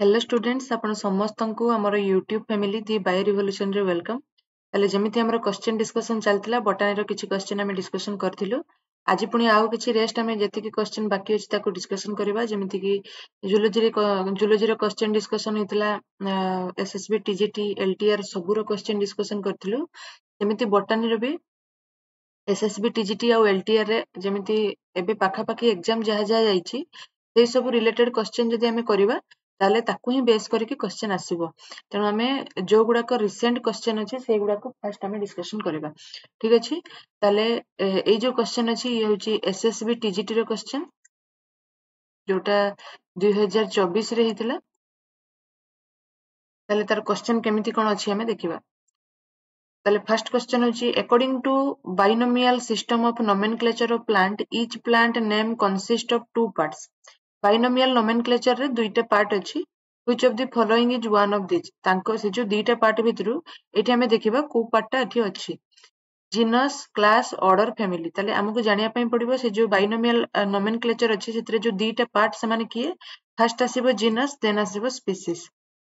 Hello students आपण समस्त को आमर यूट्यूब फैमिली दि बायो रिवोल्यूशन रे वेलकम। ताले जेमिति हमर क्वेश्चन डिस्कशन चलतिला बॉटनी रो किछि क्वेश्चन हम डिस्कशन करथिलु। आज पुणी आउ किछि रेस्ट हम जति कि क्वेश्चन बाकी अछि ताको डिस्कशन करबा। जेमिति कि जूलॉजी रो क्वेश्चन डिस्कशन हितला, एसएसबी टीजीटी एलटीआर सबु रो क्वेश्चन डिस्कशन करथिलु। जेमिति बॉटनी रो भी एसएसबी टीजीटी आ एलटीआर रे जेमिति एबे पाखा पाखी एग्जाम जहा जहा जाईछि से सब रिलेटेड क्वेश्चन जदि हमें करबा ताले ताकू ही बेस करके क्वेश्चन आसीबो। तेणु आमे जो गुडाक रिसेंट क्वेश्चन अछि से गुडाक फर्स्ट हमें डिस्कशन करबा। ठीक अछि, ताले ए जो क्वेश्चन अछि ये होछि एसएसबी टीजीटी रो क्वेश्चन जोटा 2024 रे हितला। ताले तार क्वेश्चन केमिति कोन अछि हमें देखिबा। ताले फर्स्ट क्वेश्चन होछि according to binomial system of nomenclature of plant each plant name consist of two parts. Binomial nomenclature रे दुईटा पार्ट अछि। Which of the following is one of this. तांको से जो दुईटा पार्ट भितरु एठी हमें देखिबा को पार्टटा एठी अछि। Genus, class, order, family. ताले हमकु जानिया पई पड़िबो से जो बाइनोमियल नोमेनक्लेचर अछि सेतरे जो दुईटा पार्ट से माने किए। फर्स्ट आसीबो जीनस देन आसीबो स्पीसीज।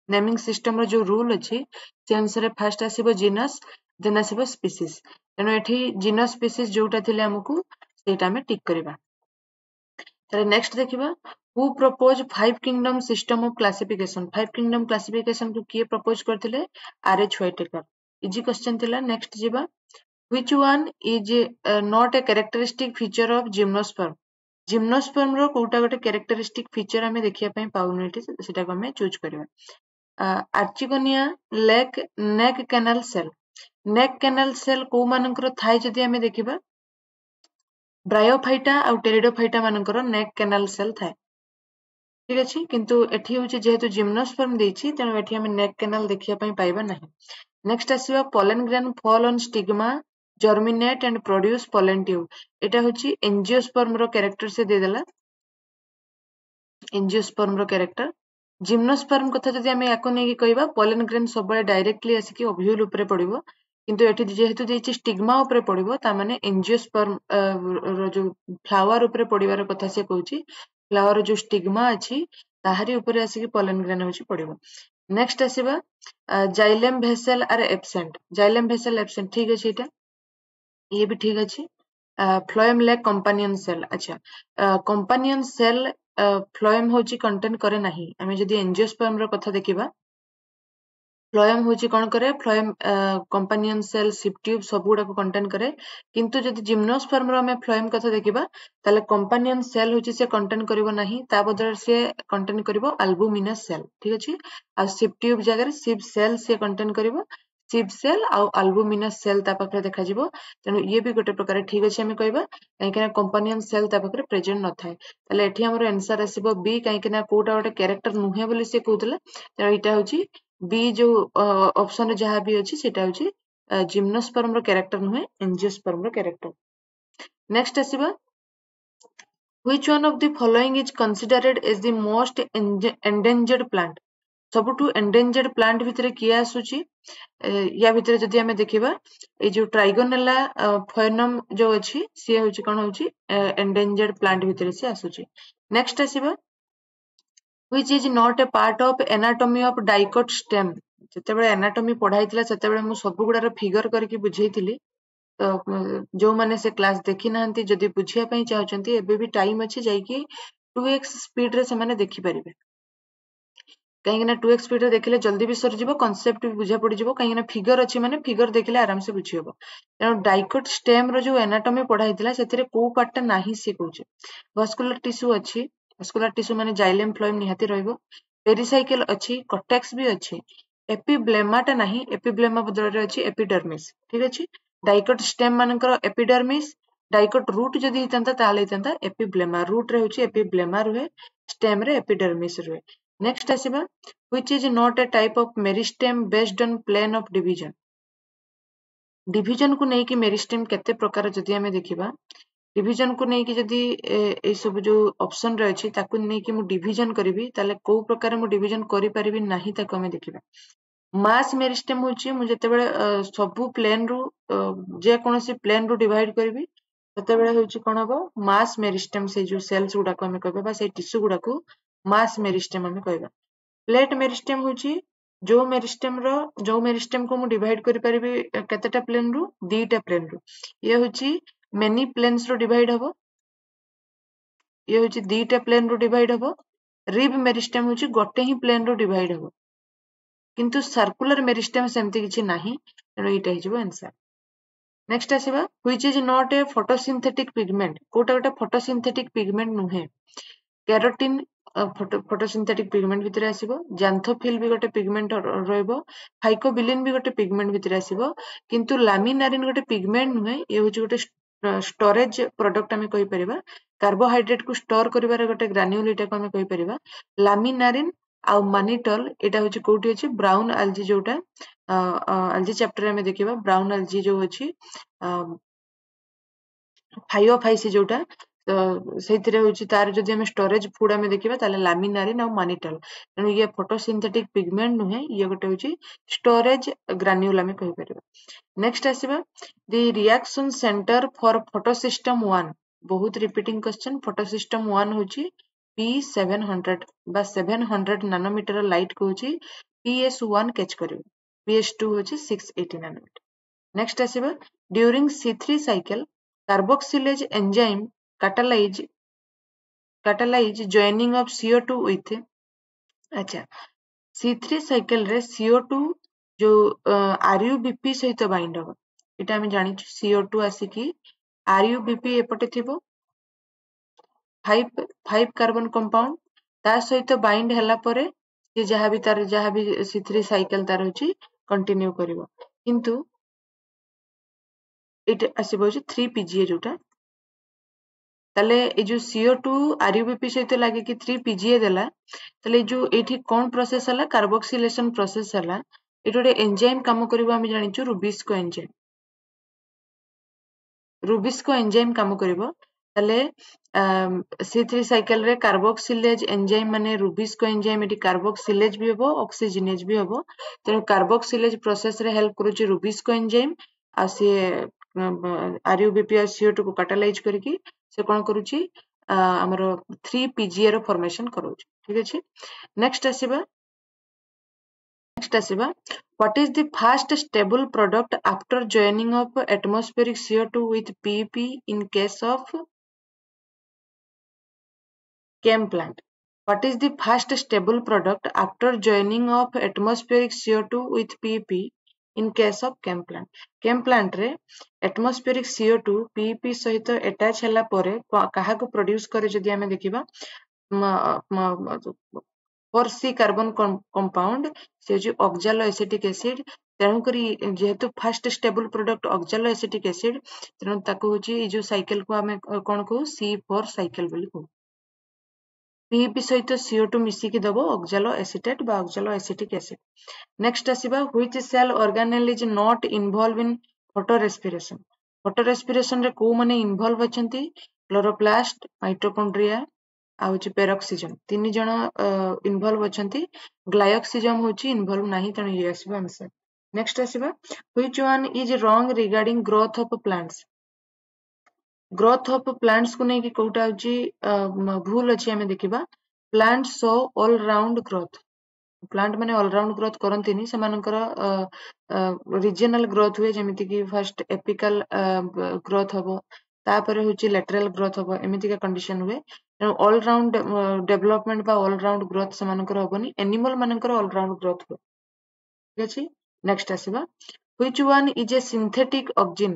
नेमिंग सिस्टम रो जो रूल अछि से अनुसार फर्स्ट आसीबो जीनस देन आसीबो स्पीसीज। तेनो एठी जीनस स्पीसीज जोटा थिले हमकु सेटा हमें टिक करबा। ताले नेक्स्ट देखिबा who propose five kingdom system of classification. Five kingdom classification को किए प्रपोज करथिले? RH Whittaker. इजी क्वेश्चन थिला। नेक्स्ट जिबा which one is not a characteristic feature of gymnosperm. Gymnosperm रो कोटा गोटे कैरेक्टरिस्टिक फीचर हमें देखिया पई पाउनु एठी सेटा को हमें चूज करबा। आर्चिगोनिया लेक नेक कैनाल सेल। नेक कैनाल सेल को मानकर थाई जदि हमें देखिबा ब्रायोफाइटा आ टेरिडोफाइटा मानकर नेक कैनाल सेल थाए। ठीक अछि, किंतु एठी होछि जेहेतु जिम्नोस्पर्म देछि तेनु एठी हमें नेक कैनाल देखिया पई पाइबा नाही। नेक्स्ट आसीबा pollen grain fall on stigma germinate and produce pollen tube. एटा होछि एंजियोस्पर्म रो कैरेक्टर से दे देला। एंजियोस्पर्म रो कैरेक्टर। जिम्नोस्पर्म कथा जदि हमें याको नै कि कहबा पोलन ग्रेन सब डायरेक्टली आसी कि ओव्यूल ऊपर पड़िबो, किंतु एठी जेहेतु देछि स्टिग्मा ऊपर पड़िबो ता माने एंजियोस्पर्म रो जो फ्लावर ऊपर पड़िबार कथा से कहूछि। फ्लावर जो स्टिग्मा अछि ताहारी ऊपर आसी कि पोलन ग्रेन होछि पड़िबो। नेक्स्ट आसीबा xylem vessel are absent. Xylem vessel absent ठीक अछि, एटा ये भी ठीक अछि। Phloem lack companion cell. अच्छा, कंपानियन सेल फ्लोएम होछि कंटेन करे नाही। हमें जदि एंजियोस्पर्म रो कथा देखिबा फ्लोएम होछि कोन करे, phloem companion cell SIP tube सब गुडा को कंटेन करे। किंतु जदि जिम्नोस्पर्म रो हमें फ्लोएम कथा देखिबा ताले कंपानियन सेल होछि से कंटेन करिवो नाही, ता बदल से कंटेन करिवो अल्बुमिनस सेल। ठीक अछि, आ सिप ट्यूब जगह सिप सेल से कंटेन करिवो सिप सेल आ अल्बुमिनस सेल ता पाखरे देखा जिवो। तेनु ये भी गोटे प्रकार ठीक अछि हमें कहबा, काहेकि कंपानियन सेल ता पाखरे प्रेजेंट न थाए। ताले एठी हमर आंसर आसीबो बी, काहेकि कोटा गोटे कैरेक्टर नुहे बोली से कहउतले। तेनु इटा होछि बी जो ऑप्शन रे जहां भी अछि सेटा होछि जिम्नोस्पर्म रो कैरेक्टर नुहे, एंजियोस्पर्म रो कैरेक्टर। नेक्स्ट आसीबा which one of the following is considered as the most endangered plant. सबुठु एंडेंजर्ड प्लांट भितरे किया आसुची? या भितरे जदि हमें देखिबा ए जो ट्राइगोनेला फोएनम जो अछि से होछि कोन होछि एंडेंजर्ड प्लांट भितरे से आसुची। नेक्स्ट आसीबा which is not a part of anatomy of dicot stem। जेतेबेले एनाटॉमी पढ़ाइतिला सेतेबेले मु सब गुडार फिगर करके बुझेइतिली। तो जो माने से क्लास देखि नाहंती जदि बुझिया पई चाहचंती एबे भी टाइम अछि जाईकी 2x स्पीड रे से माने देखि परिबे। कहीं ना 2x स्पीड रे देखिले जल्दी भी सर जिवो, कांसेप्ट भी बुझा पड़ी जिवो। कहीं ना फिगर अछि माने फिगर देखिले आराम से बुझी हबो। तेनो डाइकोट स्टेम रो जो एनाटॉमी पढ़ाइतिला सेतिरे को पार्ट नाही से कहूचे। वास्कुलर टिश्यू अछि, वास्कुलर टिश्यू माने जाइलेम फ्लोएम निहाती रहइबो। पेरिसाइकिल अछि, कॉर्टेक्स भी अछि। एपिब्लेमा ता नाही, एपिब्लेमा बदल रे अछि एपिडर्मिस। ठीक अछि, डाइकोट स्टेम मानकर एपिडर्मिस, डाइकोट रूट जदि हितंता ताले हितंता एपिब्लेमा। रूट रे होछि एपिब्लेमा रुहे, स्टेम रे एपिडर्मिस रुहे। नेक्स्ट आसीबा which is not a type of meristem based on plane of division. Division को नेकी मेरिस्टेम केते प्रकार जदि हमें देखिबा, डिवीजन को नेकी जदि ए सब जो ऑप्शन रे अछि ताकु नेकी मु डिवीजन करबी ताले को प्रकार मु डिवीजन करि परिबी नाही ताकु हमें देखिबा। मास मेरिस्टेम होछि मु जेतेबेले सबु प्लेन रु जे कोनोसी प्लेन रु डिवाइड करबी सेतेबेले होछि कोन हबो मास मेरिस्टेम। से जो सेल्स गुडा को हमें कहबा बा से टिश्यू गुडा को मास मेरिस्टेम हमें कहबा। प्लेट मेरिस्टेम होची जो मेरिस्टेम को मु डिवाइड करि परिबी केतेटा प्लेन रु दीटा प्लेन रु ये होची मेनी प्लेन्स रो डिवाइड हबो ये होची दीटा प्लेन रो डिवाइड हबो रिब मेरिस्टेम होची गोटे ही प्लेन रो डिवाइड हबो किंतु सर्कुलर मेरिस्टेम सेमती किछि नाही तेणु एटा हिजबो आंसर नेक्स्ट आसीबा which is not a photosynthetic pigment कोटा गोटे फोटोसिंथेटिक पिगमेंट नुहे कैरोटीन फोटोसिंथेटिक पिगमेंट भितर आसीबो जैंथोफिल भी गोटे पिगमेंट रहइबो फाइकोबिलिन भी गोटे पिगमेंट भितर आसीबो किंतु लामिनारिन गोटे पिगमेंट नुहे ये होची गोटे स्टोरेज प्रोडक्ट हमें कहि परिबा कार्बोहाइड्रेट को स्टोर करिवार गोटे ग्रान्यूल एटा को हमें कहि परिबा लामिनारिन आ मानिटल एटा होची कोठी अछि ब्राउन एल्जी जोटा एल्जी चैप्टर में देखिबा ब्राउन एल्जी जो अछि फाइओफाइसी जोटा तो सेथिरे होची तार जदि हम स्टोरेज फूड हमें देखिबा ताले लामिनारिन आ मानिटल तेणु ये फोटोसिंथेटिक पिगमेंट नुहे ये गोटे होची स्टोरेज ग्रान्यूल हमें कहि परिबा नेक्स्ट आसीबा the reaction center for photosystem 1 बहुत रिपीटिंग क्वेश्चन फोटोसिस्टम 1 होची P700 बा 700 नानोमीटर लाइट को होची PS1 कैच करिवो PS2 होची 680 नानोमीटर नेक्स्ट आसीबा during C3 cycle carboxylase enzyme catalyze joining of CO2 with अच्छा C3 साइकिल रे CO2 जो RUBP सहित बाइंड हो एटा हम जानि CO2 आसिकी RUBP एपटे थिबो 5 कार्बन कंपाउंड ता सहित बाइंड हला परे जे जहा भी C3 साइकिल तार होची कंटिन्यू करिवो किंतु एटा आसीबो 3 PGA जोटा ताले ए जो CO2 RUBP सहित लागे कि 3 PGA देला ताले जो एठी कोन प्रोसेस हला कार्बोक्सिलेशन प्रोसेस हला एटा गोटे एंजाइम काम करिवो हम जानिचु रुबिस्को एंजाइम काम करिवो ताले C3 साइकिल रे कार्बोक्सिलेज एंजाइम माने रुबिस्को एंजाइम एटी कार्बोक्सिलेज भी हबो ऑक्सीजनेज भी हबो तेनु कार्बोक्सिलेज प्रोसेस रे हेल्प करूची रुबिस्को एंजाइम आ से RUBP और CO2 को कैटालाइज करके से कोन करूची हमरो 3 PGA रो फॉर्मेशन करूची ठीक अछि next आसीबा what is the fast stable product after joining of atmospheric CO2 with PEP in case of chem plant what is the fast stable product after joining of atmospheric CO2 with PEP in case of chem plant रे atmospheric CO2 PEP सहित attach हला परे काहा को produce करे जदि हमें देखिबा 4C कार्बन कंपाउंड से जो ऑक्सालो एसिटिक एसिड तेणु करी जेहेतु fast stable product oxalo acetic acid तेणु ताको होची ए जो साइकिल को हमें कोन को C4 साइकिल बोली को PEP सहित CO2 मिसी की दबो ऑक्सालो एसिटेट बा ऑक्सालो एसिटिक एसिड नेक्स्ट आसीबा which cell organelle is not involve in photorespiration रे को माने इन्वॉल्व अछंती क्लोरोप्लास्ट माइटोकॉन्ड्रिया आउची पेरोक्सिजम तीन जण इन्वॉल्व अछंती ग्लायोक्सिजम होची इन्वॉल्व नाही तण ये आसीबा आंसर नेक्स्ट आसीबा which one is wrong regarding growth of plants को नै कि कोटा होची भूल अछि हमें देखिबा plants show all round growth plant माने ऑल राउंड ग्रोथ करंतिनी सेमानकर रीजनल ग्रोथ हुए जेमिति कि फर्स्ट एपिकल ग्रोथ हबो तापरे होची लैटरल ग्रोथ हबो एमिति का कंडीशन हुए ऑल राउंड डेवलपमेंट बा ऑल राउंड ग्रोथ सेमानकर हबोनी एनिमल मानकर ऑल राउंड ग्रोथ हो ठीक अछि नेक्स्ट आसीबा which one is a synthetic auxin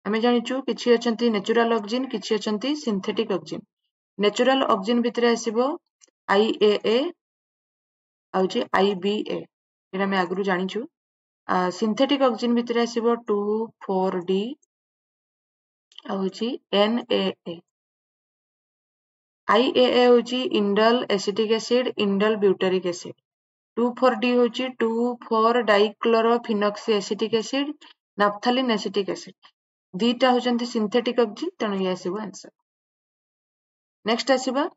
हमें जानिचु किछि अछंती नेचुरल ऑक्सिजन किछि अछंती सिंथेटिक ऑक्सिजन नेचुरल ऑक्सिजन भितरे आसीबो IAA आउची IBA एटा हम आगरु जानिचु सिंथेटिक ऑक्सिजन भितरे आसीबो 2,4-D आउची NAA IAA होची indole acetic acid indole butyric acid 2,4-D होची 2,4-डाइक्लोरोफिनॉक्सी acetic acid naphthalene acetic acid दीटा होचंती सिंथेटिक ऑक्सिजन तणु ये आसीबो आंसर नेक्स्ट आसीबा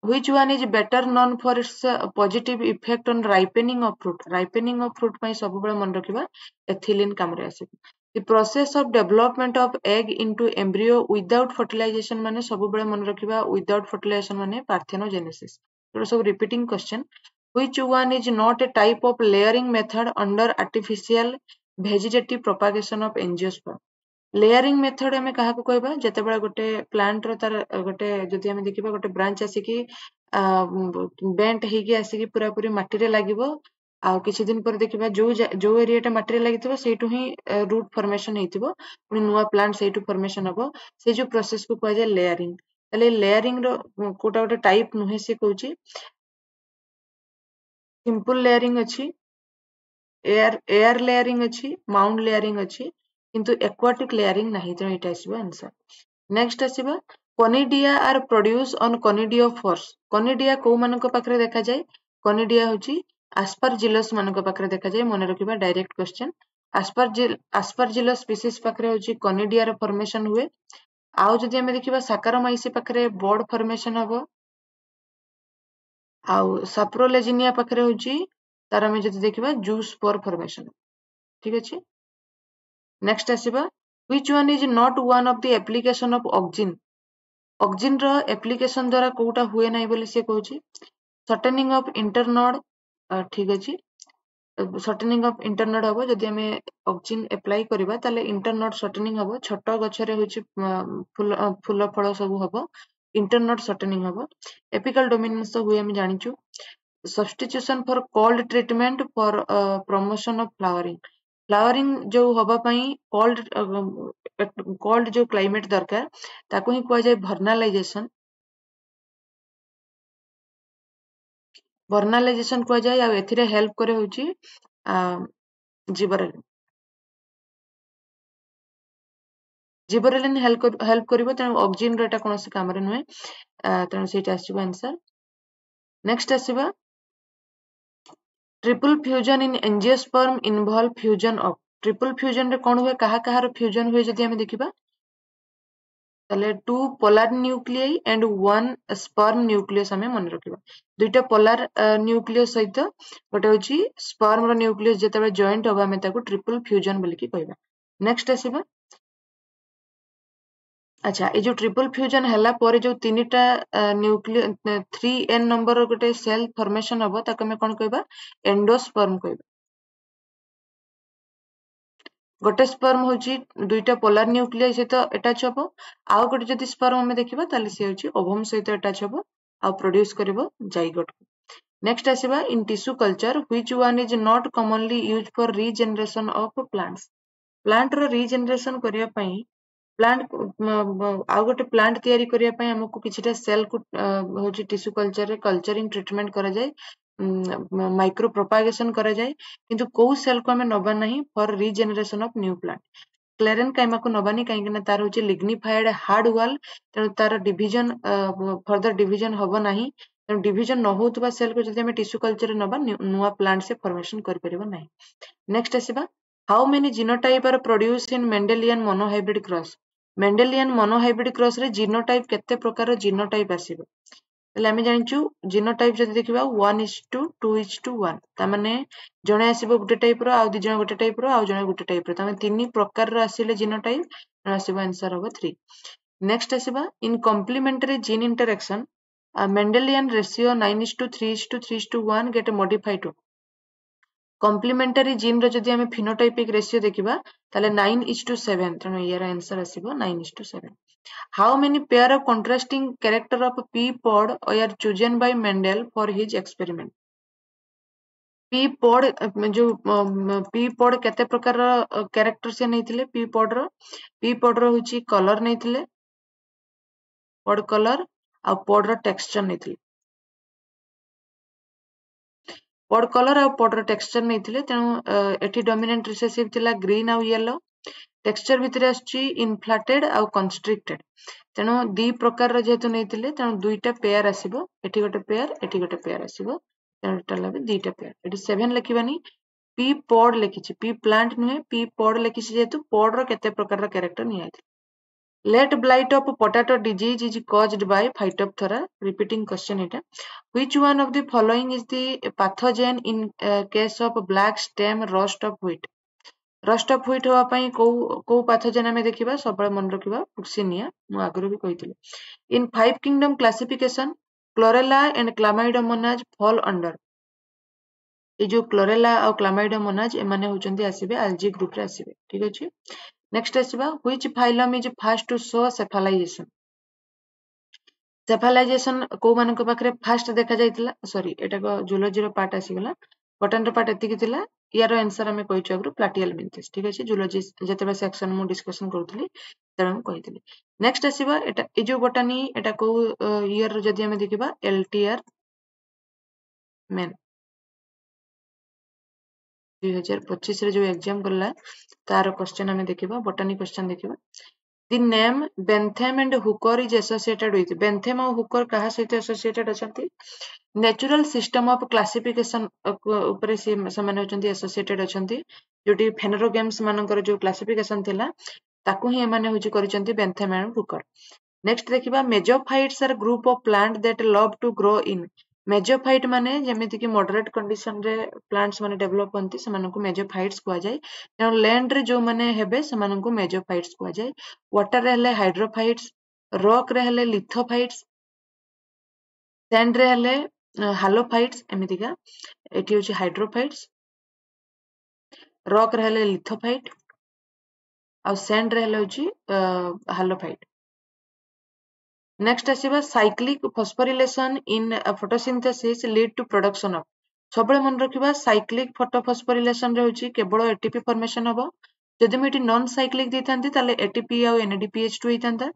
which one is better known for its positive effect on ripening of fruit पई सब बेले मन रखिबा एथिलीन काम रे आसीबो the process of development of egg into embryo without fertilization माने सब बेले मन रखिबा without fertilization माने parthenogenesis तो सब repeating question Which one is not a type of layering method under artificial vegetative propagation of angiosperm? Layering method ଆମେ କାହାକୁ କହିବା ଯେତେବେଳେ ଗୋଟେ ପ୍ଲାଣ୍ଟ ର ତାର ଗୋଟେ ଯଦି ଆମେ ଦେଖିବା ଗୋଟେ ବ୍ରାଞ୍ଚ ଆସିକି ବେଣ୍ଟ ହେଇକି ଆସିକି ପୁରା ପୁରି ମାଟିରେ ଲାଗିବ ଆଉ କିଛି ଦିନ ପରେ ଦେଖିବା ଯୋଉ ଏରିଆଟା ମାଟିରେ ଲାଗିଥିବ ସେଇଠୁ ହିଁ ରୁଟ ଫର୍ମେସନ ହେଇଥିବ ପୁଣି ନୂଆ ପ୍ଲାଣ୍ଟ ସେଇଠୁ ଫର୍ମେସନ ହବ ସେଇ ଯୋଉ ପ୍ରୋସେସ କୁ କୁହାଯାଏ ଲେୟାରିଂ ତାହେଲେ ଲେୟାରିଂ ର କୋଉଟା ଗୋଟେ ଟାଇପ ନୁହେଁ ସେ କହୁଛି ସିମ୍ପଲ ଲେୟାରିଂ ଅଛି एयर लेयरिंग अच्छी माउंट लेयरिंग अच्छी किंतु एक्वाटिक लेयरिंग नहीं तेणु एटा आसीबो आंसर नेक्स्ट आसीबा conidia are produce on conidiophores conidia को मानक पाखरे देखा जाए कनिडिया होची आस्परजिलस मानक पाखरे देखा जाए मन रखिबा डायरेक्ट क्वेश्चन आस्परजिलस स्पीसीज पाखरे होची कनिडिया रो फॉर्मेशन हुए आउ जदि हमें देखिबा साकारोमाइसी पाखरे बोर्ड फॉर्मेशन हबो आउ साप्रोलेजिनिया पाखरे होची तार हमें जदि देखिबा जू स्पोर फॉर्मेशन ठीक अछि नेक्स्ट आसीबा which one is not one of the application of auxin auxin रो एप्लीकेशन द्वारा कोटा हुए नाही बोली से कहूची शॉर्टनिंग ऑफ इंटरनोड ठीक अछि शॉर्टनिंग ऑफ इंटरनोड हबो जदि हमें ऑक्सिन अप्लाई करबा ताले इंटरनोड शॉर्टनिंग हबो छोट गछरे होची फूल फल सब हबो इंटरनोड शॉर्टनिंग हबो एपिकल डोमिनेंस हुए हम जानिचु substitution for cold treatment for promotion of flowering जो हवा पई कोल्ड जो क्लाइमेट दरकार ताको ही कुआ जाय वर्नालाइजेशन कुआ जाय आ एथिरे हेल्प करे होची जिबरेलिन जिबरेलिन हेल्प करिवो तेणु ऑक्सिन रो एटा कोनोसी काम रे नुहे तेणु सेटा आसीबो आंसर नेक्स्ट आसीबा triple fusion in angiosperm involve fusion of triple fusion रे कोन हुए कहा कहार फ्यूजन हुए जदि हमें देखिबा ताले 2 polar nuclei and 1 sperm nucleus हमें मन रखिबा दुईटा पोलर न्यूक्लियस सहित गोटे होची स्पर्म रो न्यूक्लियस जेतेबे जॉइंट होबा हमें ताको ट्रिपल फ्यूजन बोली की कहबा नेक्स्ट आसीबा अच्छा ए जो ट्रिपल फ्यूजन हला पर जो तीनटा न्यूक्लियस 3n नंबर गोटे सेल फॉर्मेशन हबो ताको हमें कोन कहबा एंडोस्पर्म कहबा गोटे स्पर्म होची दुईटा पोलर न्यूक्लियस सहित अटैच हबो आउ गोटे जदि स्पर्म हमें देखिबा ताले से होची ओवम सहित अटैच हबो आ प्रोड्यूस करबो जाइगोट नेक्स्ट आसीबा in tissue culture which one is not commonly used for regeneration of plant रो रीजनरेशन करिया पई प्लांट आउ गोटे प्लांट तयारी करिया पई हमकु किछिटा सेल को होची टिश्यू कल्चर रे कल्चरिंग ट्रीटमेंट करा जाय माइक्रो प्रोपागेशन करा जाय किंतु को सेल को हमें नबा नहीं for regeneration of new plant chlorenchyma को नबानी कहीं ना तार होची लिग्निफाइड हार्ड वॉल तेणु तार डिविजन फर्दर डिविजन हबो नहीं तेणु डिविजन न होतबा सेल को जदि हमें टिश्यू कल्चर रे नबा नुवा प्लांट से फॉर्मेशन कर परिबो नहीं नेक्स्ट आसीबा how many genotype are produce in Mendelian monohybrid cross Mendelian monohybrid cross रे जीनोटाइप केते प्रकार जीनोटाइप आसीबो ताले आमे जानिचु जीनोटाइप जदि देखिबा 1:2:1 ता माने जणे आसीबो गुटे टाइप रो आउ दि जण गुटे टाइप रो आउ जणे गुटे टाइप रो ता माने तीन प्रकार रो आसीले जीनोटाइप आसीबो आंसर होबो 3 नेक्स्ट आसीबा in complementary gene interaction Mendelian ratio 9:3:3:1 get modified to complementary gene रो जदि हमें फिनोटाइपिक रेशियो देखिबा ताले 9:7 तेणु यार आंसर आसीबो 9:7 How many pair of contrasting character of pea pod were chosen by Mendel for his experiment? Pea pod जो pea pod केते प्रकार कैरेक्टर से नैथिले pea pod रो होची कलर नैथिले pod कलर आ pod रो टेक्सचर नैथिले pod कलर आ pod रो texture नैथिले तेणु एठी dominant recessive थिला green आ yellow texture भितरे आछि इनफ्लेटेड आ कंस्ट्रिक्टेड तेणु दी प्रकार रो जेतु नैथिले तेणु दुईटा पेयर आसीबो एठी गोटे पेयर आसीबो तेणु एटा लाबे दुईटा पेयर एठी 7 लिखिबानी पी पॉड लिखिछि पी प्लांट नुहे पी पॉड लिखिछि जेतु पॉड रो केते प्रकार रो कैरेक्टर नियाथि late blight of potato disease is caused by phytophthora repeating question एटा which one of the following is the pathogen in case of black stem rust of wheat हवा पई को पैथोजेन हमें देखिबा सबले मन रखिबा पुक्सिनिया मु आगरो भी कहितले in 5 kingdom classification chlorella and chlamydomonas fall under ये जो क्लोरेला और क्लामाइडोमोनाज एमाने होचंती आसीबे algae ग्रुप रे आसीबे ठीक अछि। नेक्स्ट आसीबा which phylum is first to show cephalization. Cephalization को मानक पाखरे फास्ट देखा जायतिला सॉरी एटा को जूलॉजी रो पार्ट आसीगला बटन रो पार्ट एतिकी थिला यार आंसर हमें कहिछु अग्रु प्लाटियल मिंथेस ठीक अछि। जूलॉजी जतेबे सेक्शन मु डिस्कशन करथली तेरा हम कहितली। नेक्स्ट आसीबा एटा ए जो बोटानी एटा को ईयर जदी हमें देखिबा एलटीआर मेन 2025 रे जो एग्जाम गला तार क्वेश्चन हमें देखिबा बोटानी क्वेश्चन देखिबा। The name Bentham and Hooker is associated with Bentham और Hooker कहा सहित associated अछंती natural system of classification ऊपर से समान होचंती associated अछंती जोटी फेनरोगेम्स मानकर जो क्लासिफिकेशन थिला ताकू ही एमाने होची करिसंती बेंथम एंड हुकर। नेक्स्ट देखिबा mesophytes are group of plant that love to grow in. Mesophyte माने जेमिति कि मॉडरेट कंडीशन रे प्लांट्स माने डेवलप होंती सेमानकु मेजोफाइट्स कुआ जाय। तेनो लैंड रे जो माने हेबे सेमानकु मेजोफाइट्स कुआ जाय। वाटर रे हेले हाइड्रोफाइट्स, रॉक रे हेले लिथोफाइट्स, सैंड रे हेले हालोफाइट्स एमितिका एठी होची हाइड्रोफाइट्स, रॉक रे हेले लिथोफाइट और सैंड रे हेले होची हालोफाइट। नेक्स्ट आसीबा cyclic phosphorylation in photosynthesis lead to production of. सबले मन रखिबा साइक्लिक फोटोफॉस्फोरिलेशन रे होची केवल एटीपी फॉर्मेशन हबो। जदि मिटी नॉन साइक्लिक देथांती ताले एटीपी और एनएडीपीएच2 हेतांता।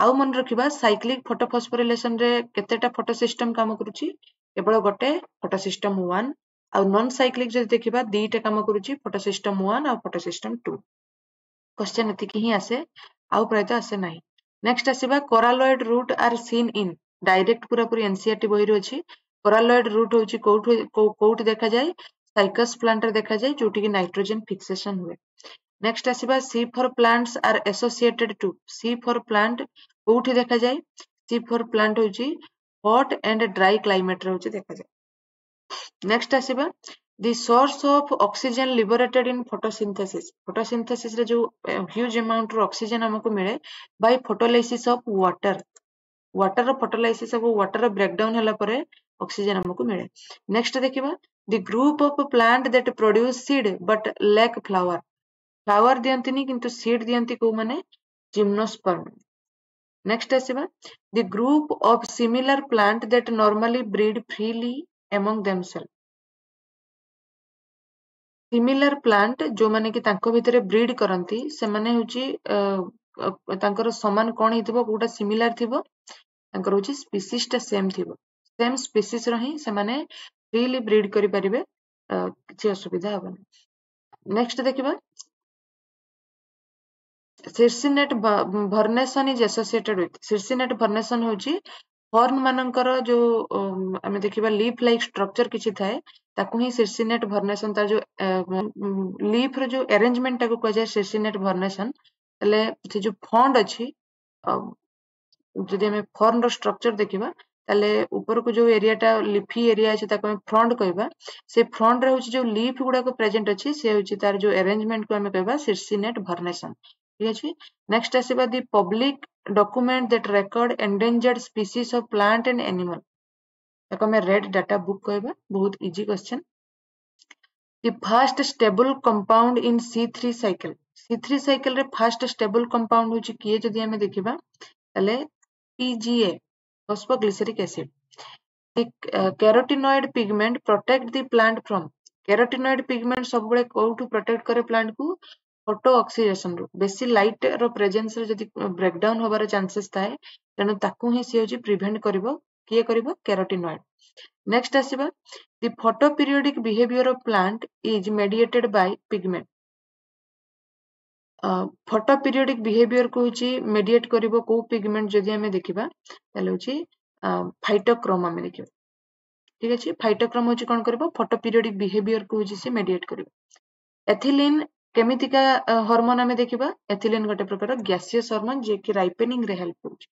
आउ मन रखिबा साइक्लिक फोटोफॉस्फोरिलेशन रे केतेटा फोटो सिस्टम काम करूची केवल गोटे फोटो सिस्टम 1 और नॉन साइक्लिक जदि देखिबा दीटा काम करूची फोटो सिस्टम 1 और फोटो सिस्टम 2। क्वेश्चन एतिकी ही आसे आउ प्रायत आसे नाही। नेक्स्ट आसीबा coralloid root are seen in direct पूरा पूरी एनसीईआरटी बही रो अछि। कोरालॉइड रूट होची कोउठ देखा जाय साइकस प्लांट रे देखा जाय जोटी कि नाइट्रोजन फिक्सेशन हुए। नेक्स्ट आसीबा C four plants are associated to. C four plant कोउठी देखा जाय सी फॉर प्लांट होची हॉट एंड ड्राई क्लाइमेट रे होची देखा जाय। नेक्स्ट आसीबा The source of oxygen liberated in photosynthesis. Photosynthesis रे जो huge amount रो oxygen हमको मिले by photolysis of water. Water row photolysis of water row breakdown हला परे oxygen हमको मिले। Next देखिबा the group of plant that produce seed but lack flower. Flower दियंतिनी किंतु seed दियंती को माने gymnosperm. Next आसीबा the group of similar plant that normally breed freely among themselves. Similar plant जो माने कि तांको भितरे ब्रीड करंती से माने होची तांकर समान कोन हितबो कोटा सिमिलर थिबो तांकर होची स्पीसीज टा सेम थिबो सेम स्पीसीज रही से माने फ्रीली ब्रीड करि परिबे किछि असुविधा हबन। नेक्स्ट देखिबा सिर्सिनेट vernation is associated with. सिर्सिनेट vernation होची फॉर्न मानकर जो आमे देखिबा लीफ लाइक स्ट्रक्चर किछि थाए ताकू ही सिर्सिनेट भर्नेसन तार जो लीफ रो जो अरेंजमेंट ताकू कह जाय सिर्सिनेट भर्नेसन तले से जो फंड अछि जदि हमें फॉर्न रो स्ट्रक्चर देखिबा तले ऊपर को जो एरिया टा लीफी एरिया अछि ताकू हम फ्रंट कहबा से फ्रंट रे होछि जो लीफ गुडा को प्रेजेंट अछि से होछि तार जो अरेंजमेंट को हमें कहबा सिर्सिनेट भर्नेसन ठीक अछि। नेक्स्ट आसीबा the public document that record endangered species of plant and animal ताको हमें रेड डाटा बुक कहबा बहुत easy question. The first stable compound in C3 cycle C3 cycle रे first stable compound होची किए जदि हमें देखिबा तले PGA phosphoglyceric acid। The carotenoid pigment protect the plant from carotenoid pigment सब बळे कोउटू प्रोटेक्ट करे प्लांट को फोटो ऑक्सीडेशन रो बेसी लाइट रो प्रेजेंस रे जदि ब्रेकडाउन होबार चांसेस थाए तेनु ताकू ही से होची प्रिवेंट करिवो किए करिवो कैरोटिनॉइड। नेक्स्ट आसीबा the photoperiodic behaviour of plant is mediated by pigment. Photoperiodic behaviour को होची मेडिएट करिवो को पिगमेंट जदि हमें देखिबा तले होची फाइटोक्रोम हमें देखिबा ठीक अछि। फाइटोक्रोम होची कोन करिवो फोटो पीरियोडिक बिहेवियर को होची से मेडिएट करिवो। एथिलीन केमितिका हार्मोन हमें देखिबा एथिलीन गोटे प्रकार गैसियस हार्मोन जे कि राइपेनिंग रे हेल्प होची।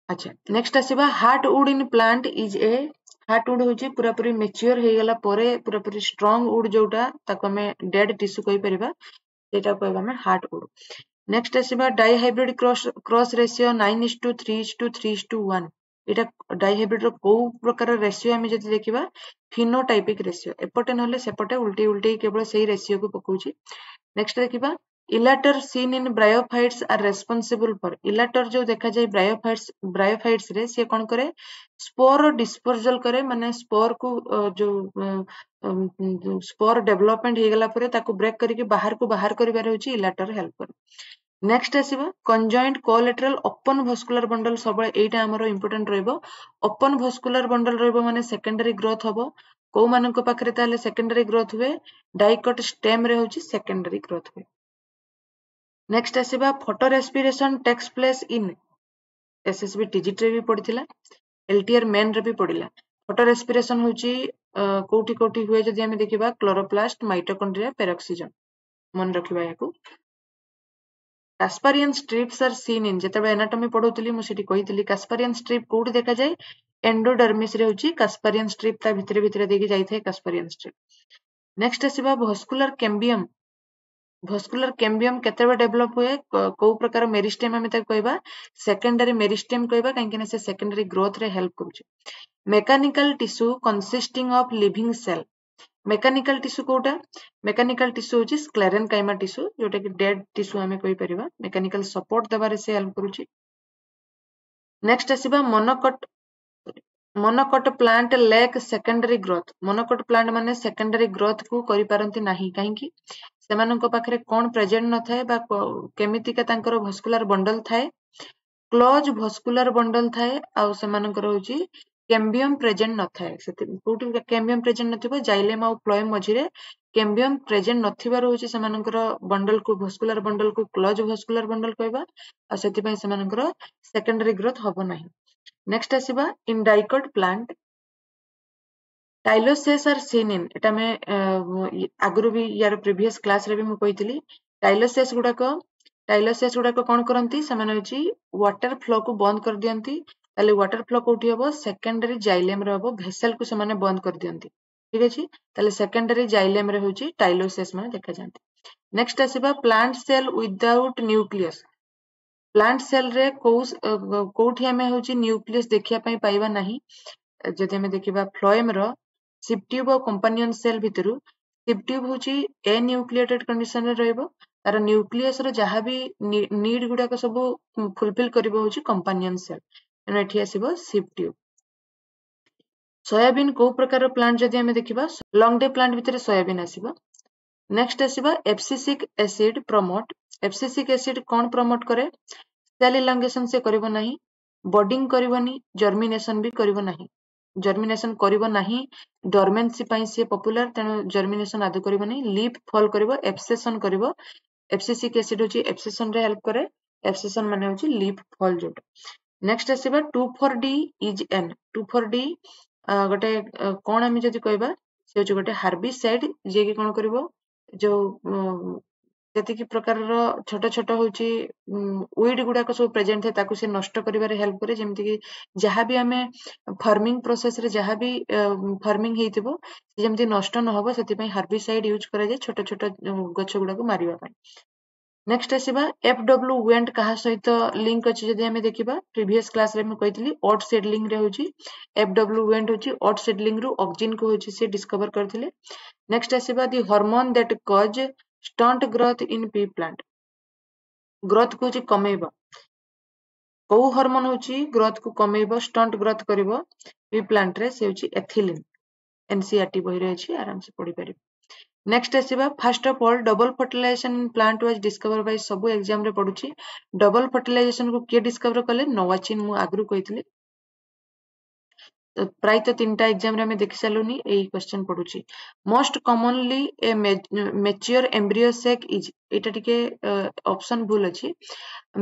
अच्छा नेक्स्ट आसीबा heartwood in plant is a heartwood होची पूरा पूरी मैच्योर हे गला परे पूरा पूरी स्ट्रांग वुड जोटा ताको हमें डेड टिश्यू कहि परिबा सेटा कहबा हमें हार्टवुड। नेक्स्ट आसीबा डाई हाइब्रिड क्रॉस रेशियो 9:3:3:1 एटा डाइहाइब्रिड रो को प्रकार रेशियो आमे जति देखिबा फिनोटाइपिक रेशियो एपटे नहले सेपटे उल्टी उल्टी केवल सेही रेशियो को पकोची नेक्स्ट देखिबा elater seen in bryophytes are responsible for elater जो देखा जाए ब्रायोफाइट्स रे से कोन करे स्पोर डिस्पोजल करे माने स्पोर को जो स्पोर डेवलपमेंट हे गला परे ताको ब्रेक करके बाहर करिबार होची इलाटर हेल्प करे नेक्स्ट आसीबा conjoint collateral open vascular bundle सब एटा हमरो इंपोर्टेंट रहबो ओपन भस्कुलर बंडल रहबो माने सेकेंडरी ग्रोथ हबो को मानको पाखरे ताले सेकेंडरी ग्रोथ हुए डाइकोट स्टेम रे होची सेकेंडरी ग्रोथ हुए नेक्स्ट आसीबा photorespiration takes place in SSB TGT रे भी पडिथिला एलटीआर मेन रे भी पडिला फोटो रेस्पिरेशन होची कोठी कोठी हुए जदि हमें देखिबा क्लोरोप्लास्ट माइटोकॉन्ड्रिया पेरोक्सिजन मन रखिबा याकू casparian strips are seen in जेतेबे एनाटॉमी पढौतली मु सेठी कहितली कास्पारियन स्ट्रिप कोठी देखा जाय एंडोडर्मिस रे होची कास्पारियन स्ट्रिप ता भितरे भितरे देकी जाई थे कास्पारियन स्ट्रिप नेक्स्ट आसीबा भस्कुलर कैम्बियम केतेबे डेवलप हुए को प्रकार मेरिस्टेम हमें ताको कहबा सेकेंडरी मेरिस्टेम कहबा काहे कि से सेकेंडरी ग्रोथ रे हेल्प करूची mechanical tissue consisting of living cell mechanical tissue कोटा मेकानिकल टिश्यू होची स्क्लेरेनकाइमा टिश्यू जोटा कि डेड टिश्यू हमें कहि परिबा मेकानिकल सपोर्ट दबारे से हेल्प करूची नेक्स्ट आसीबा monocot plant lack secondary growth monocot plant माने सेकेंडरी ग्रोथ को करि पारंती नाही काहे कि सेमानंको पाखरे कोन प्रेजेंट न थाए बा केमितिका तांकर भस्कुलर बंडल थाए क्लोज भस्कुलर बंडल थाए आ सेमानंकर होची कैम्बियम प्रेजेंट न थाए सेति कोठी कैम्बियम प्रेजेंट नथिबो जाइलेम आ फ्लोएम मझिरे कैम्बियम प्रेजेंट नथिबार होची सेमानंकर बंडल को भस्कुलर बंडल को क्लोज भस्कुलर बंडल कहबा आ सेति पय सेमानंकर सेकेंडरी ग्रोथ हबो नाही नेक्स्ट आसीबा in dicot plant tyloses are seen in एटा में आगुरु भी यार प्रीवियस क्लास रे भी मु कहितली टाइलोसेस गुडा को कोन करंती समान होची वाटर फ्लो को बंद कर दियंती ताले वाटर फ्लो कोठी हबो सेकेंडरी जाइलेम रे हबो भेसल को समान बंद कर दियंती ठीक अछि ताले सेकेंडरी जाइलेम रे होची टाइलोसेस माने देखा जानती नेक्स्ट आसीबा plant cell without nucleus plant cell रे कोठी हमें होची न्यूक्लियस देखिया पई पाइबा नाही जदि हमें देखिबा फ्लोएम रो सिप्ट्यूब और कंपानियन सेल भितरु सिप्ट्यूब होची ए न्यूक्लिएटेड कंडीशन रे रहइबो तार न्यूक्लियस रो जहां भी नीड गुडा को सब फुलफिल करबो होची कंपानियन सेल एने एठी आसीबो सिप्ट्यूब सोयाबीन को प्रकार प्लांट जदि हमें देखिबा लॉन्ग डे प्लांट भितरे सोयाबीन आसीबो नेक्स्ट आसीबा abscisic acid promote abscisic acid कोन प्रमोट करे सेल इलांगेशन से करिवो नाही बडिंग करिवोनी जर्मिनेशन भी करिवो नाही जर्मिनेशन करिवो नाही डोरमेंसी पई से पॉपुलर तेनो जर्मिनेशन आदि करिवो नाही लीफ फॉल करिवो एब्सेशन करिवो एब्सिसिक एसिड होची एब्सेशन रे हेल्प करे एब्सेशन माने होची लीफ फॉल जोट नेक्स्ट आसीबा 2,4-D इज एन 2,4-D गोटे कोन आमी जदि कहबा से होची गोटे हार्बिसाइड जे कि कोन करिवो जो जति प्रकार छोट छोट होची वीड गुडा को सब प्रेजेंट थे ताकू से नष्ट करिवारे हेल्प करे जेमति कि जहां भी हमें फार्मिंग प्रोसेस रे जहां भी फार्मिंग हेतिबो जेमति नष्ट न होबो सेति पई हार्बिसाइड यूज करे जे छोट छोट गछ गुडा को मारिबा पई नेक्स्ट आसीबा एफडब्ल्यू वेंट कहा सहित लिंक अछि जदि हमें देखिबा प्रीवियस क्लास रे मैं कहितली ओट सीडलिंग रे होची एफडब्ल्यू वेंट होची ओट सीडलिंग रु ऑक्सिन को होची से डिस्कवर करथिले नेक्स्ट आसीबा the hormone that cause stunt growth in pea plant growth को होची कमेबा को हार्मोन होची ग्रोथ को कमेबा स्टंट ग्रोथ करिवो पी प्लांट रे से होची एथिलीन एनसीईआरटी बही रे अछि आराम से पढी परिबो नेक्स्ट आसीबा first of all double fertilization in plant was discover by सब एग्जाम रे पढुची डबल फर्टिलाइजेशन को के डिस्कवर कले नोवाचिन मु आगरु कहितली प्राय तो 3टा एग्जाम रे हमें देखि सालुनी एई क्वेश्चन पढुची most commonly a mature embryo sac is एटा टिके ऑप्शन भूल अछि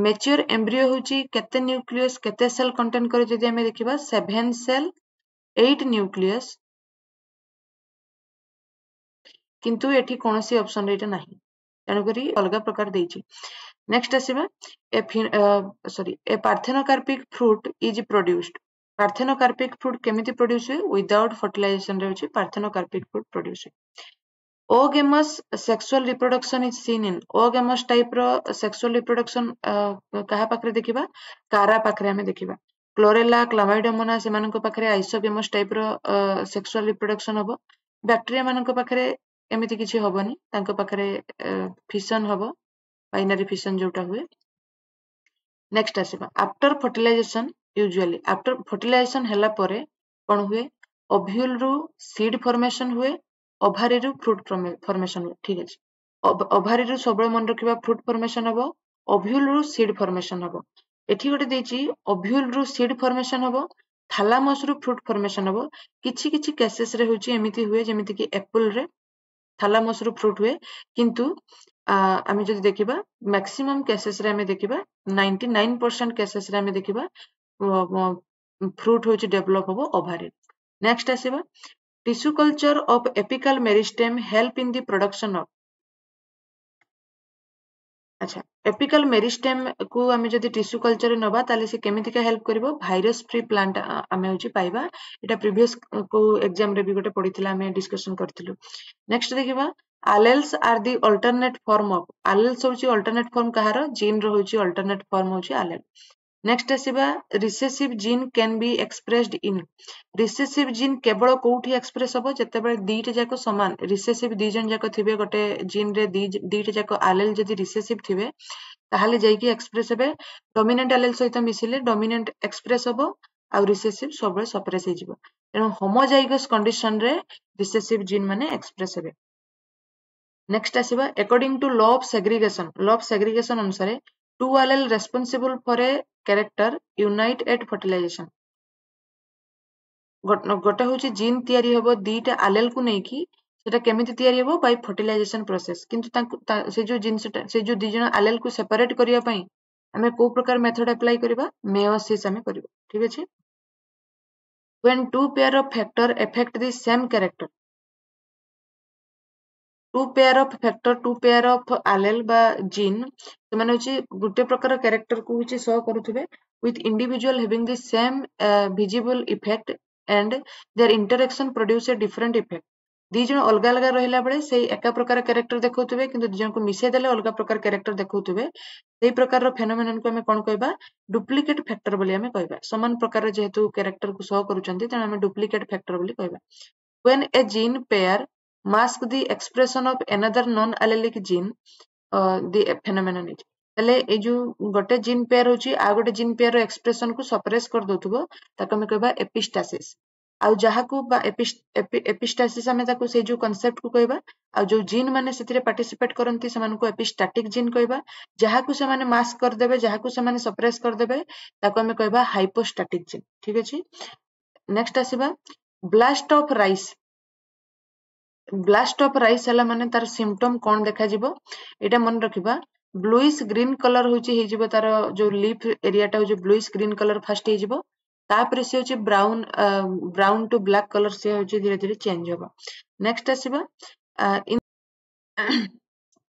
मैच्योर एम्ब्रियो होची केते न्यूक्लियस केते सेल कंटेन करे जदि हमें देखिबा 7 सेल 8 न्यूक्लियस किंतु एठी कोनोसी ऑप्शन रेटा नाही तेनु करी अलगा प्रकार देछि नेक्स्ट आसीबा a parthenocarpic fruit is produced parthenocarpic fruit केमिति प्रोड्यूस हुए विदाउट फर्टिलाइजेशन रे होछि पार्थेनोकार्पिक फ्रूट प्रोड्यूस हुए oogamous sexual reproduction is seen in oogamous type रो सेक्सुअल रिप्रोडक्शन कहा पाखरे देखिबा कारा पाखरे हमें देखिबा क्लोरेला क्लामाइडोमोना सेमानक पाखरे आइसोगेमस टाइप रो सेक्सुअल रिप्रोडक्शन हबो बैक्टीरिया मानक पाखरे एमिति किछि हबोनी तांको पाखरे फिशन हबो बाइनरी फिशन जोटा हुए नेक्स्ट आसीबा after fertilization usually after fertilization हला परे कोन हुए ओव्यूल रु सीड फॉर्मेशन हुए ओभारी रु फ्रूट फॉर्मेशन हुए ठीक अछि ओभारी रु सबले मन रखिबा फ्रूट फॉर्मेशन हबो ओव्यूल रु सीड फॉर्मेशन हबो एठी गोटे देछि ओव्यूल रु सीड फॉर्मेशन हबो थालामस रु फ्रूट फॉर्मेशन हबो किछि किछि केसेस रे होछि एमिति हुए जेमिति कि एप्पल रे थालामस रु फ्रूट हुए किंतु आमे जदि देखिबा मैक्सिमम केसेस रे आमे देखिबा 99% केसेस रे आमे देखिबा फ्रूट होछि डेवलप हबो ओभारी नेक्स्ट आसीबा tissue culture of apical meristem help in the production of अच्छा एपिकल मेरिस्टेम को आमे जदि टिश्यू कल्चर नबा ताले से केमिति का हेल्प करबो वायरस फ्री प्लांट आमे होछि पाइबा एटा प्रीवियस को एग्जाम रे भी गोटे पढिथिला आमे डिस्कशन करथिलु नेक्स्ट देखिबा alleles are the alternate form of alleles होछि alternate form कहार जीन रो होछि alternate form होछि allele नेक्स्ट आसीबा recessive gene can be expressed in recessive gene केवल कोठी एक्सप्रेस हबो जते बेले दीटे जाको समान रिसेसिव दी जन जाको थिबे गोटे जीन रे दीटे जाको एलेल जदि रिसेसिव थिबे ताहाले जाईकी एक्सप्रेस हेबे डोमिनेंट एलेल सहित मिसिले डोमिनेंट एक्सप्रेस हबो आ रिसेसिव सबले सप्रेस हे जिवो एनो होमोजाइगस कंडीशन रे रिसेसिव जीन माने एक्सप्रेस हेबे नेक्स्ट आसीबा according to law of segregation अनुसार two allele responsible for a character unite at fertilization गोटे होची जीन तयारी हबो दीटा allele को नै की सेटा केमिति तयारी हबो बाय फर्टिलाइजेशन प्रोसेस किंतु तांको से जो जीन्स से जो दी जण allele को सेपरेट करिया पई हमें को प्रकार मेथड अप्लाई करबा मेयोसिस हमें करबा ठीक अछि when two pair of factor affect the same character to pair of allele बा जीन से माने होची गुटे प्रकार कैरेक्टर को होची शो करूथबे with individual having the same visible effect and their interaction produce a different effect दी जण अलग अलग रहिला बेले से एका प्रकार कैरेक्टर देखौथबे किंतु दी जण को मिसे देले अलग प्रकार कैरेक्टर देखौथबे सेही प्रकार रो फेनोमेनन को हमें कोन कहबा डुप्लीकेट फैक्टर बोली हमें कहबा समान प्रकार जेहेतु कैरेक्टर को शो करूचंती त हमें डुप्लीकेट फैक्टर बोली कहबा when a gene pair mask the expression of another non-allelic gene the phenomenon is तले ए जो गोटे जीन पेयर होची आ गोटे जीन पेयर रो एक्सप्रेशन को सप्रेस कर दोथबो ताको हम कहबा एपिस्टासिस आ जहा को एपिस्टासिस हमें ताको से जो कांसेप्ट को कहबा आ जो जीन माने सेतिरे पार्टिसिपेट करंती समान को एपिस्टैटिक जीन कहबा जहा को से माने मास्क कर देबे जहा को से माने सप्रेस कर देबे ताको हम कहबा हाइपोस्टैटिक जीन ठीक अछि नेक्स्ट आसीबा ब्लास्ट ऑफ राइस हला माने तार सिम्पटम कोन देखा जिवो एटा मन रखिबा ब्लूइश ग्रीन कलर होची हे जिवो तार जो लीफ एरिया टा जो ब्लूइश ग्रीन कलर फर्स्ट हे जिवो तापर से होची ब्राउन टू ब्लैक कलर से होची धीरे धीरे चेंज होबा next आसीबा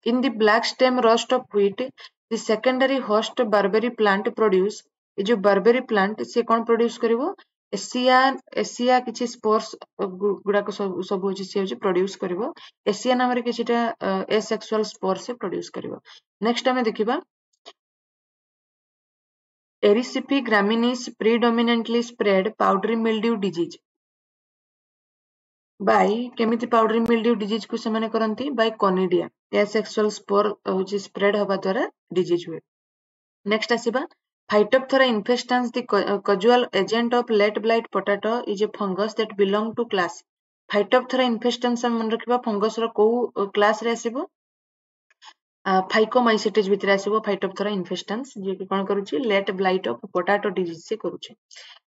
in the black stem rust of wheat the secondary host barberry plant produce ये जो barberry plant से कौन produce करिवो एसिया किछि स्पोर्स गुडा को सब होची से होची प्रोड्यूस करिवो एसिया नाम रे किछिटा एसेक्सुअल स्पोर से प्रोड्यूस करिवो नेक्स्ट हमें देखिबा Erysiphe graminis predominantly spread powdery mildew disease by केमिति पाउडरी मिल्ड्यू डिजीज को से माने करंती बाय कोनिडिया एसेक्सुअल स्पोर होची स्प्रेड होबा द्वारा डिजीज हुए नेक्स्ट आसीबा Phytophthora infestans, the causal agent of late blight potato, is a fungus that belong to class. Phytophthora infestans मन रखिबा फंगस रो को क्लास रे आसीबो फाइकोमाइसिटिस भितर आसीबो Phytophthora infestans जे कि कोन करूची late blight of potato disease से करूची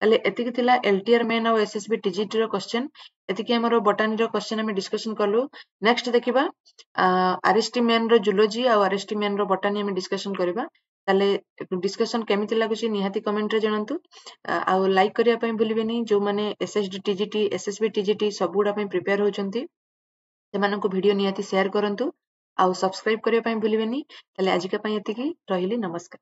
ताले एतिकी थिला एलटीआर मेन और एसएसबी टीजीटी रो क्वेश्चन एतिकी हमरो बोटानी रो क्वेश्चन हम डिस्कशन करलु नेक्स्ट देखिबा आरएसटी मेन रो जूलॉजी और आरएसटी मेन रो बोटानी हम डिस्कशन करबा ताले डिस्कशन केमिति लागुची निहाती कमेंट रे जणंतु आ लाइक करिया पई भूलिबेनी जो माने एसएसडी टीजीटी एसएसबी टीजीटी सबुडा पई प्रिपेयर होचंती सेमान को वीडियो निहाती शेयर करंतु आ सब्सक्राइब करिया पई भूलिबेनी ताले आज का पई एतिकी रहिली नमस्कार।